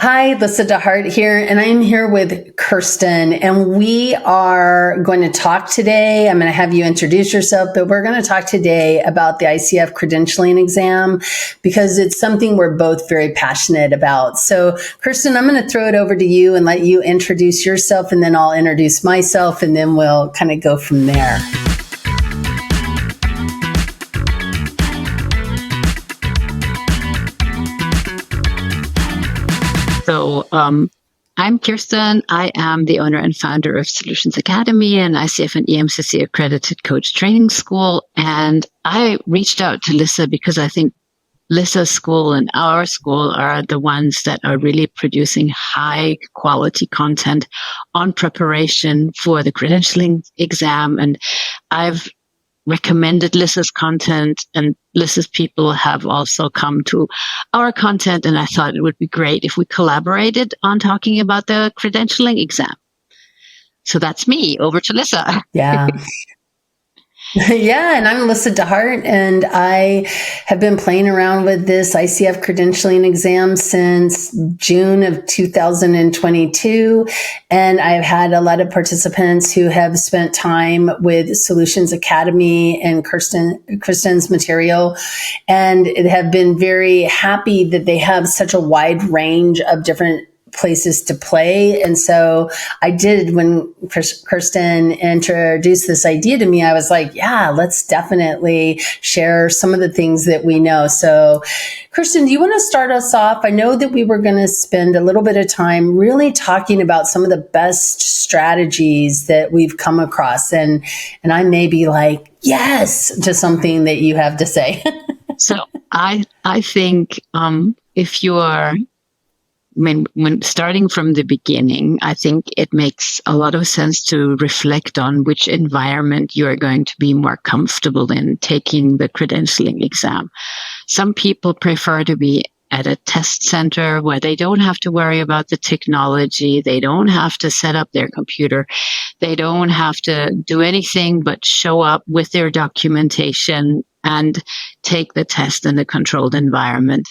Hi, Lyssa deHart here, and I'm here with Kirsten, and we are going to talk today. I'm going to have you introduce yourself, but we're going to talk today about the ICF Credentialing Exam because it's something we're both very passionate about. So, Kirsten, I'm going to throw it over to you and let you introduce yourself, and then I'll introduce myself, and then we'll kind of go from there. So I'm Kirsten. I am the owner and founder of Solutions Academy and ICF and EMCC accredited coach training school. And I reached out to Lyssa because I think Lyssa's school and our school are the ones that are really producing high quality content on preparation for the credentialing exam. And I've recommended Lyssa's content, and Lyssa's people have also come to our content, and I thought it would be great if we collaborated on talking about the credentialing exam. So that's me. Over to Lyssa. Yeah. Yeah, and I'm Lyssa deHart, and I have been playing around with this ICF credentialing exam since June of 2022, and I've had a lot of participants who have spent time with Solutions Academy and Kirsten's material, and have been very happy that they have such a wide range of different places to play. And so I did, when Kirsten introduced this idea to me, I was like, yeah, let's definitely share some of the things that we know. So Kirsten, do you want to start us off? I know that we were going to spend a little bit of time really talking about some of the best strategies that we've come across. And I may be like, yes, to something that you have to say. So I think if you are when starting from the beginning, I think it makes a lot of sense to reflect on which environment you are going to be more comfortable in taking the credentialing exam. Some people prefer to be at a test center where they don't have to worry about the technology. They don't have to set up their computer. They don't have to do anything but show up with their documentation and take the test in a controlled environment.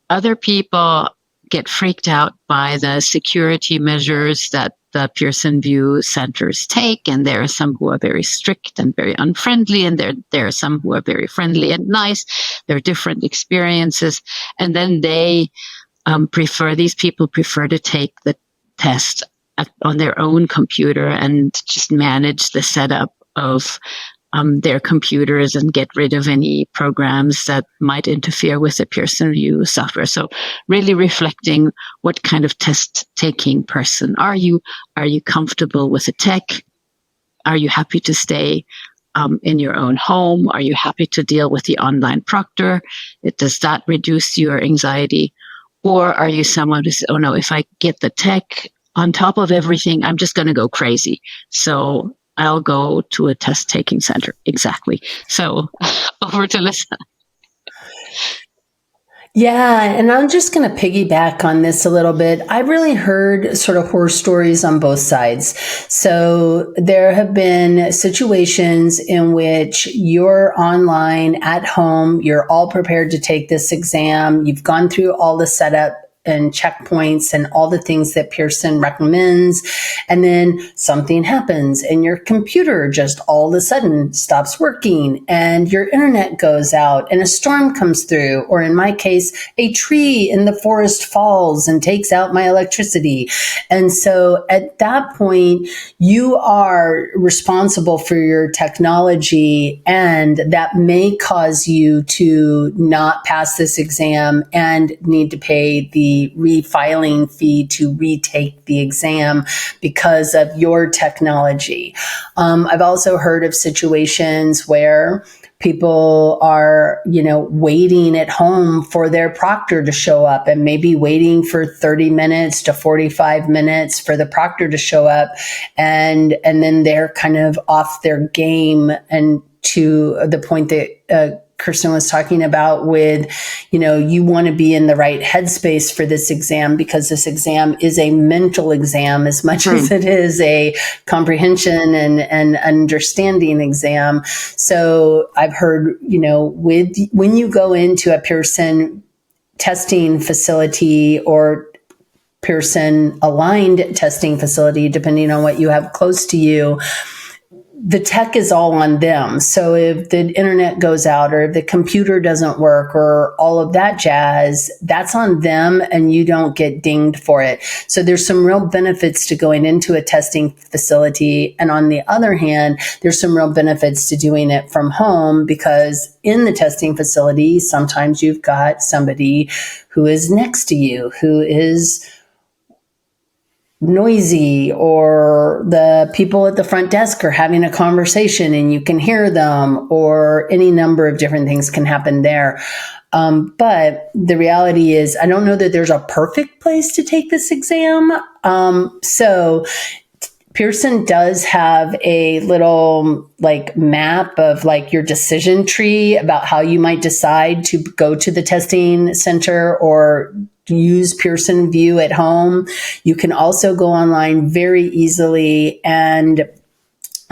Other people get freaked out by the security measures that the Pearson VUE centers take. And there are some who are very strict and very unfriendly. And there are some who are very friendly and nice. There are different experiences. And then these people prefer to take the test on their own computer and just manage the setup of their computers and get rid of any programs that might interfere with the Pearson VUE software. So really reflecting, what kind of test-taking person are you? Are you comfortable with the tech? Are you happy to stay in your own home? Are you happy to deal with the online proctor? Does that reduce your anxiety? Or are you someone who says, oh no, if I get the tech on top of everything, I'm just going to go crazy. So I'll go to a test-taking center. Exactly. So over to Lyssa. Yeah, and I'm just going to piggyback on this a little bit. I've really heard sort of horror stories on both sides. So there have been situations in which you're online at home, you're all prepared to take this exam, you've gone through all the setup and checkpoints and all the things that Pearson recommends. And then something happens and your computer just all of a sudden stops working and your internet goes out and a storm comes through. Or in my case, a tree in the forest falls and takes out my electricity. And so at that point, you are responsible for your technology, and that may cause you to not pass this exam and need to pay the refiling fee to retake the exam because of your technology. I've also heard of situations where people are, waiting at home for their proctor to show up, and maybe waiting for 30 minutes to 45 minutes for the proctor to show up. And then they're kind of off their game, and to the point that Kirsten was talking about with, you want to be in the right headspace for this exam, because this exam is a mental exam as much as it is a comprehension and understanding exam. So I've heard, when you go into a Pearson testing facility or Pearson aligned testing facility, depending on what you have close to you, the tech is all on them. So if the internet goes out or if the computer doesn't work or all of that jazz, that's on them and you don't get dinged for it. So there's some real benefits to going into a testing facility. And on the other hand, there's some real benefits to doing it from home, because in the testing facility, sometimes you've got somebody who is next to you, who is noisy, or the people at the front desk are having a conversation and you can hear them, or any number of different things can happen there. But the reality is, I don't know that there's a perfect place to take this exam. So Pearson does have a little map of your decision tree about how you might decide to go to the testing center or use Pearson View at home. You can also go online very easily and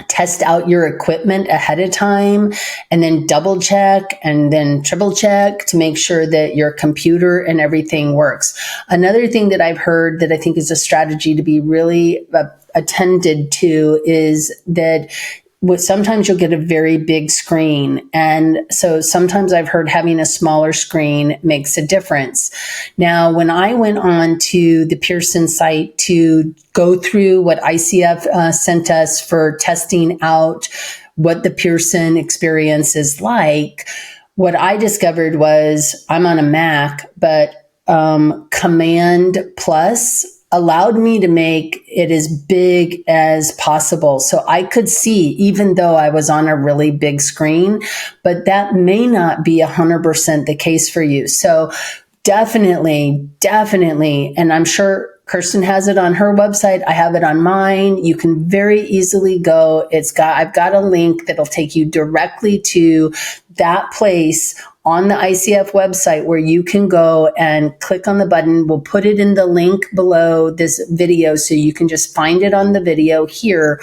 test out your equipment ahead of time, and then double check and then triple check to make sure that your computer and everything works. Another thing that I've heard that I think is a strategy to be really attended to is that sometimes you'll get a very big screen. And so sometimes I've heard having a smaller screen makes a difference. Now, when I went on to the Pearson site to go through what ICF sent us for testing out what the Pearson experience is like, what I discovered was, I'm on a Mac, but Command Plus allowed me to make it as big as possible. So I could see, even though I was on a really big screen, but that may not be 100% the case for you. So definitely, and I'm sure Kirsten has it on her website. I have it on mine. You can very easily go. I've got a link that'll take you directly to that place on the ICF website where you can go and click on the button. We'll put it in the link below this video so you can just find it on the video here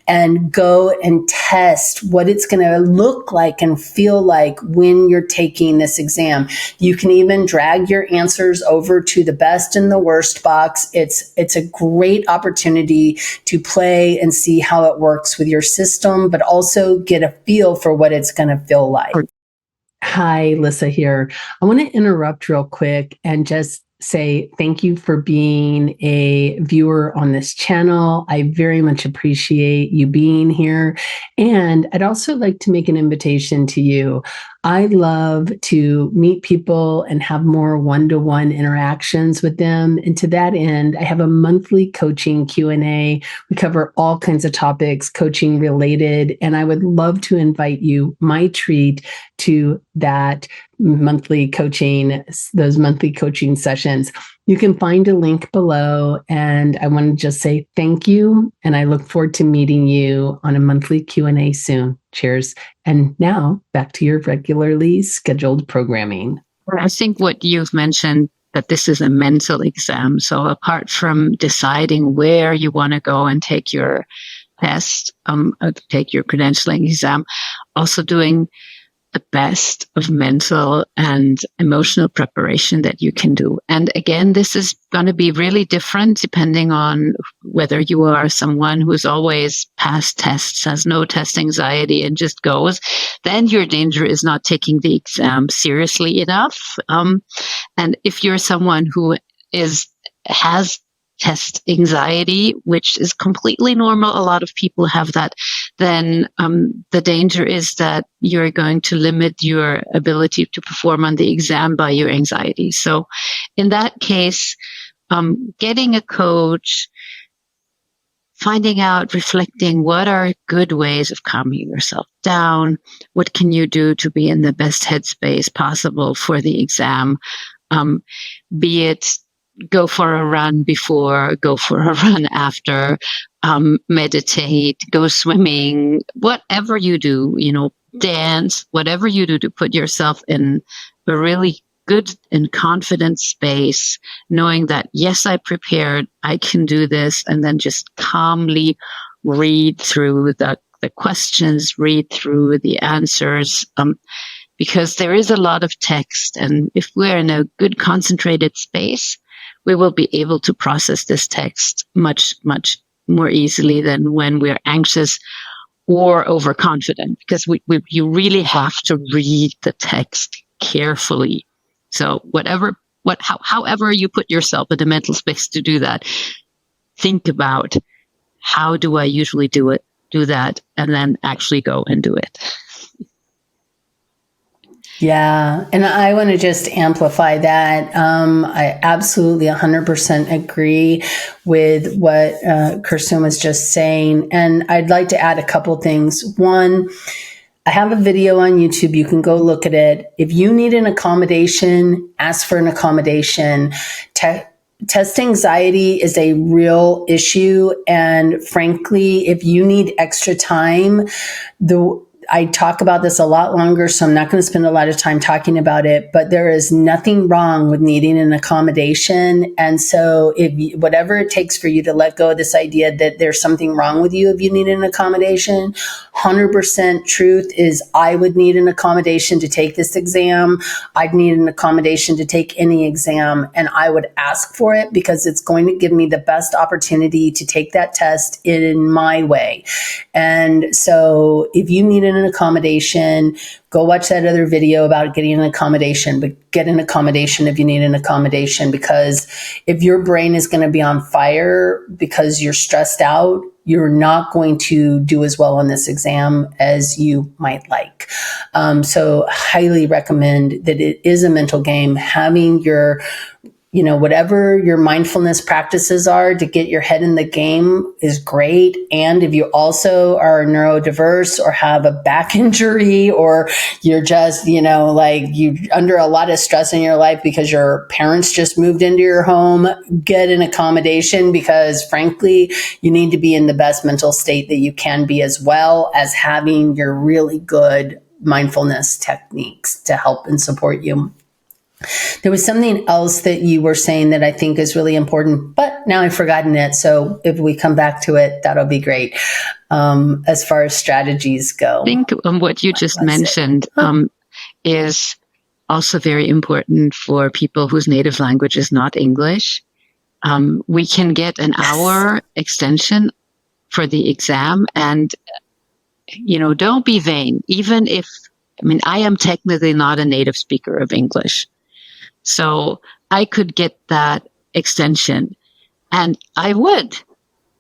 and go and test what it's going to look like and feel like when you're taking this exam. You can even drag your answers over to the best and the worst box. It's a great opportunity to play and see how it works with your system, but also get a feel for what it's going to feel like. Hi, Lyssa here. I want to interrupt real quick and just say thank you for being a viewer on this channel. I very much appreciate you being here. And I'd also like to make an invitation to you. I love to meet people and have more one-to-one interactions with them. And to that end, I have a monthly coaching Q&A. We cover all kinds of topics, coaching related, and I would love to invite you, my treat, to that monthly coaching, those monthly coaching sessions. You can find a link below, and I want to just say thank you, and I look forward to meeting you on a monthly Q&A soon. Cheers. And now back to your regularly scheduled programming. I think what you've mentioned, that this is a mental exam. So apart from deciding where you want to go and take your test, take your credentialing exam, also doing the best of mental and emotional preparation that you can do. And again, this is going to be really different depending on whether you are someone who's always passed tests, has no test anxiety, and just goes. Then your danger is not taking the exam seriously enough. And if you're someone who has test anxiety, which is completely normal, a lot of people have that, then the danger is that you're going to limit your ability to perform on the exam by your anxiety. So in that case, getting a coach, finding out, reflecting, what are good ways of calming yourself down? What can you do to be in the best headspace possible for the exam? Be it go for a run before, go for a run after, meditate, go swimming, whatever you do, dance, whatever you do to put yourself in a really good and confident space, knowing that, yes, I prepared, I can do this, and then just calmly read through the questions, read through the answers, because there is a lot of text. And if we're in a good concentrated space, we will be able to process this text much, much more easily than when we're anxious or overconfident, because you really have to read the text carefully. So however you put yourself in the mental space to do that, think about, how do I usually do that, and then actually go and do it. Yeah. And I want to just amplify that. I absolutely 100% agree with what Kirsten was just saying. And I'd like to add a couple things. One, I have a video on YouTube. You can go look at it. If you need an accommodation, ask for an accommodation. Test anxiety is a real issue. And frankly, if you need extra time, I talk about this a lot longer, so I'm not going to spend a lot of time talking about it, but there is nothing wrong with needing an accommodation. And so whatever it takes for you to let go of this idea that there's something wrong with you if you need an accommodation, 100% truth is I would need an accommodation to take this exam. I'd need an accommodation to take any exam, and I would ask for it because it's going to give me the best opportunity to take that test in my way. And so if you need an accommodation, go watch that other video about getting an accommodation, but get an accommodation if you need an accommodation, because if your brain is going to be on fire because you're stressed out, you're not going to do as well on this exam as you might like. So highly recommend that. It is a mental game. Having your whatever your mindfulness practices are to get your head in the game is great. And if you also are neurodiverse or have a back injury, or you're just, you under a lot of stress in your life because your parents just moved into your home, get an accommodation, because frankly, you need to be in the best mental state that you can be, as well as having your really good mindfulness techniques to help and support you. There was something else that you were saying that I think is really important, but now I've forgotten it. So if we come back to it, that'll be great. As far as strategies go. I think what you just mentioned is also very important for people whose native language is not English. We can get an hour extension for the exam, and, don't be vain. Even if, I am technically not a native speaker of English. So I could get that extension, and I would.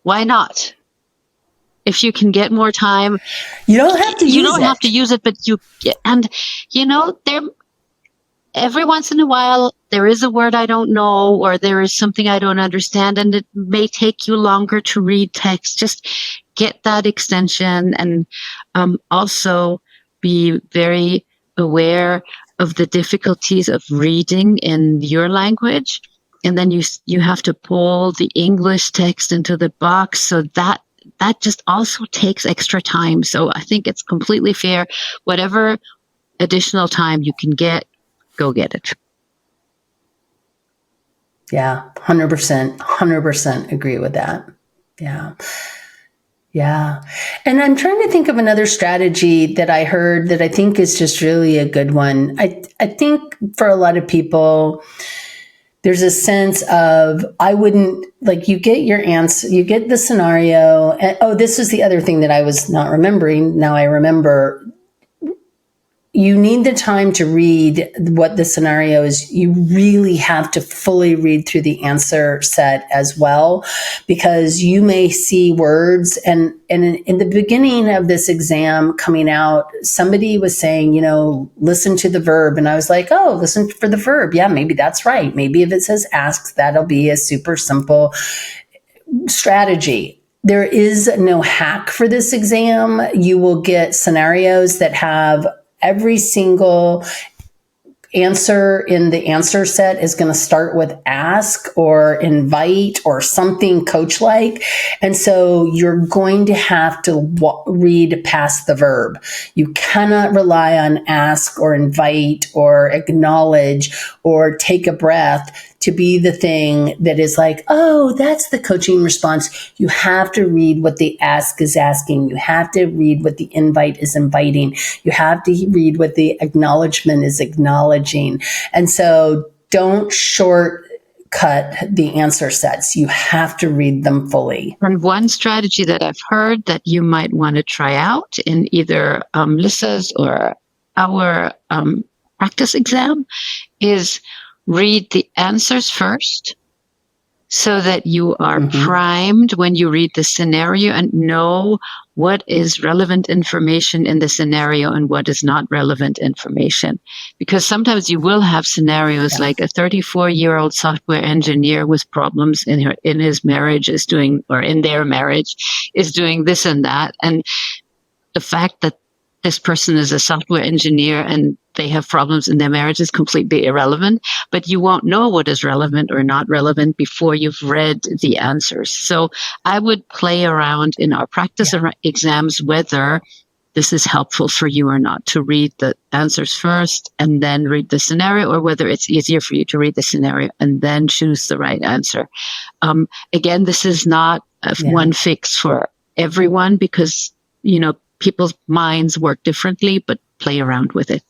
Why not? If you can get more time, you don't have to use it, but there, every once in a while, there is a word I don't know, or there is something I don't understand, and it may take you longer to read text. Just get that extension, and also be very aware of the difficulties of reading in your language. And then you have to pull the English text into the box. So that just also takes extra time. So I think it's completely fair. Whatever additional time you can get, go get it. Yeah, 100% agree with that. Yeah. Yeah. And I'm trying to think of another strategy that I heard that I think is just really a good one. I think for a lot of people, there's a sense of, I wouldn't, you get your answer, you get the scenario. And, this is the other thing that I was not remembering. Now I remember. You need the time to read what the scenario is. You really have to fully read through the answer set as well, because you may see words. And in the beginning of this exam coming out, somebody was saying, listen to the verb. And I was like, listen for the verb. Yeah, maybe that's right. Maybe if it says ask, that'll be a super simple strategy. There is no hack for this exam. You will get scenarios that have every single answer in the answer set is going to start with ask or invite or something coach-like. And so you're going to have to read past the verb. You cannot rely on ask or invite or acknowledge or take a breath to be the thing that is like, that's the coaching response. You have to read what the ask is asking. You have to read what the invite is inviting. You have to read what the acknowledgement is acknowledging. And so don't short cut the answer sets. You have to read them fully. And one strategy that I've heard that you might want to try out in either Lyssa's or our practice exam is read the answers first, so that you are primed when you read the scenario and know what is relevant information in the scenario and what is not relevant information. Because sometimes you will have scenarios like a 34-year-old software engineer with problems in his marriage is doing, or in their marriage is doing this and that. And the fact that this person is a software engineer and they have problems in their marriage is completely irrelevant, but you won't know what is relevant or not relevant before you've read the answers. So I would play around in our practice exams whether this is helpful for you or not, to read the answers first and then read the scenario, or whether it's easier for you to read the scenario and then choose the right answer. Again, this is not one fix for everyone because, people's minds work differently, but play around with it.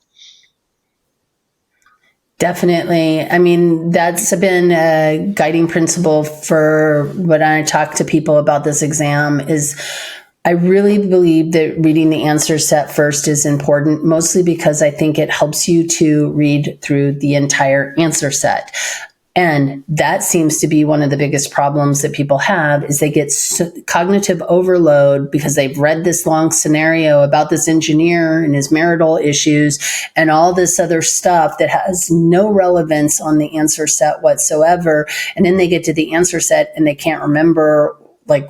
Definitely. I mean, that's been a guiding principle for when I talk to people about this exam is I really believe that reading the answer set first is important, mostly because I think it helps you to read through the entire answer set. And that seems to be one of the biggest problems that people have is they get cognitive overload because they've read this long scenario about this engineer and his marital issues and all this other stuff that has no relevance on the answer set whatsoever. And then they get to the answer set and they can't remember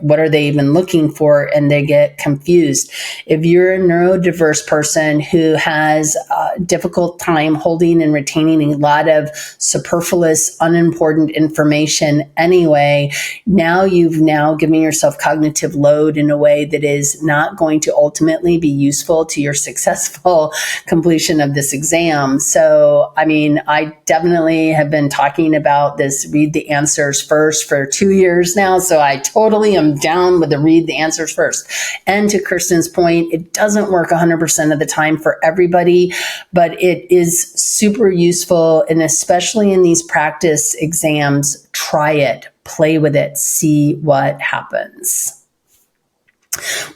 what are they even looking for? And they get confused. If you're a neurodiverse person who has a difficult time holding and retaining a lot of superfluous, unimportant information anyway, you've given yourself cognitive load in a way that is not going to ultimately be useful to your successful completion of this exam. So, I definitely have been talking about this read the answers first for 2 years now. So I totally am down with the read the answers first. And to Kirsten's point, it doesn't work 100% of the time for everybody, but it is super useful. And especially in these practice exams, try it, play with it, see what happens.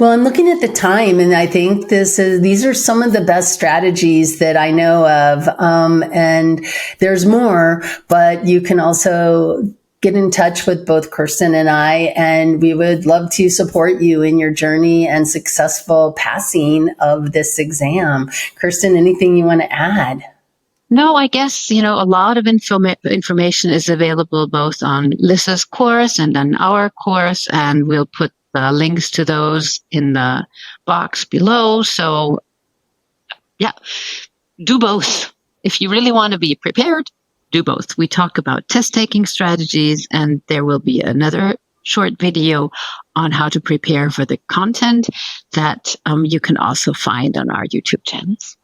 Well, I'm looking at the time, and I think these are some of the best strategies that I know of. And there's more, but you can also get in touch with both Kirsten and I, and we would love to support you in your journey and successful passing of this exam. Kirsten, anything you want to add? No, I guess, a lot of information is available both on Lyssa's course and on our course, and we'll put the links to those in the box below. So, do both. If you really want to be prepared, do both. We talk about test-taking strategies, and there will be another short video on how to prepare for the content that you can also find on our YouTube channels.